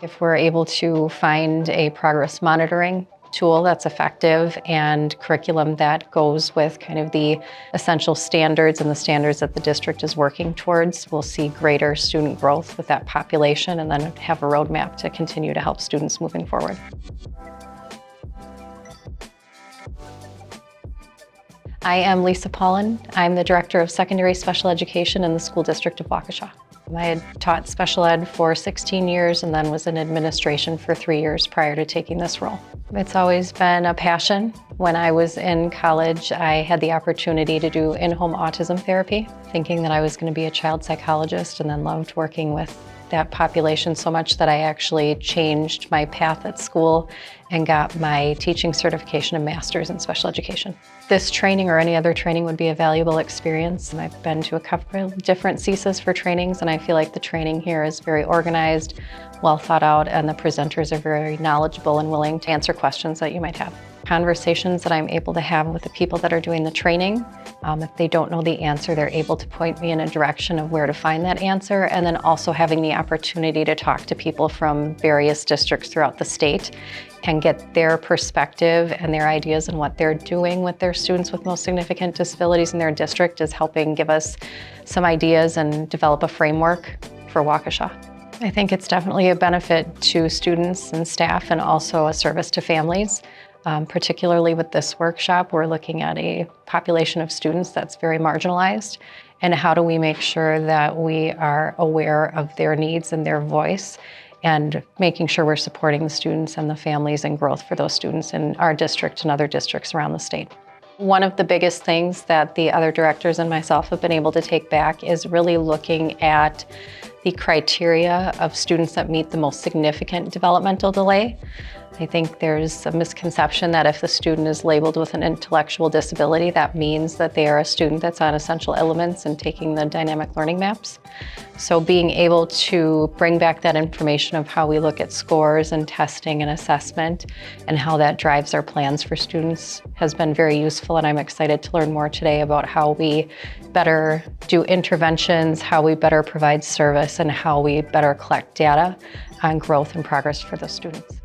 If we're able to find a progress monitoring tool that's effective and curriculum that goes with kind of the essential standards and the standards that the district is working towards, we'll see greater student growth with that population and then have a roadmap to continue to help students moving forward. I am Lisa Paulin. I'm the Director of Secondary Special Education in the School District of Waukesha. I had taught special ed for 16 years and then was in administration for 3 years prior to taking this role. It's always been a passion. When I was in college, I had the opportunity to do in-home autism therapy, thinking that I was going to be a child psychologist, and then loved working with that population so much that I actually changed my path at school and got my teaching certification and master's in special education. This training or any other training would be a valuable experience. I've been to a couple of different CSAs for trainings, and I feel like the training here is very organized, well thought out, and the presenters are very knowledgeable and willing to answer questions that you might have. Conversations that I'm able to have with the people that are doing the training. If they don't know the answer, they're able to point me in a direction of where to find that answer, and then also having the opportunity to talk to people from various districts throughout the state and get their perspective and their ideas and what they're doing with their students with most significant disabilities in their district is helping give us some ideas and develop a framework for Waukesha. I think it's definitely a benefit to students and staff and also a service to families. Particularly with this workshop, we're looking at a population of students that's very marginalized, and how do we make sure that we are aware of their needs and their voice, and making sure we're supporting the students and the families and growth for those students in our district and other districts around the state. One of the biggest things that the other directors and myself have been able to take back is really looking at the criteria of students that meet the most significant developmental delay. I think there's a misconception that if the student is labeled with an intellectual disability, that means that they are a student that's on essential elements and taking the dynamic learning maps. So being able to bring back that information of how we look at scores and testing and assessment and how that drives our plans for students has been very useful, and I'm excited to learn more today about how we better do interventions, how we better provide service, and how we better collect data on growth and progress for the students.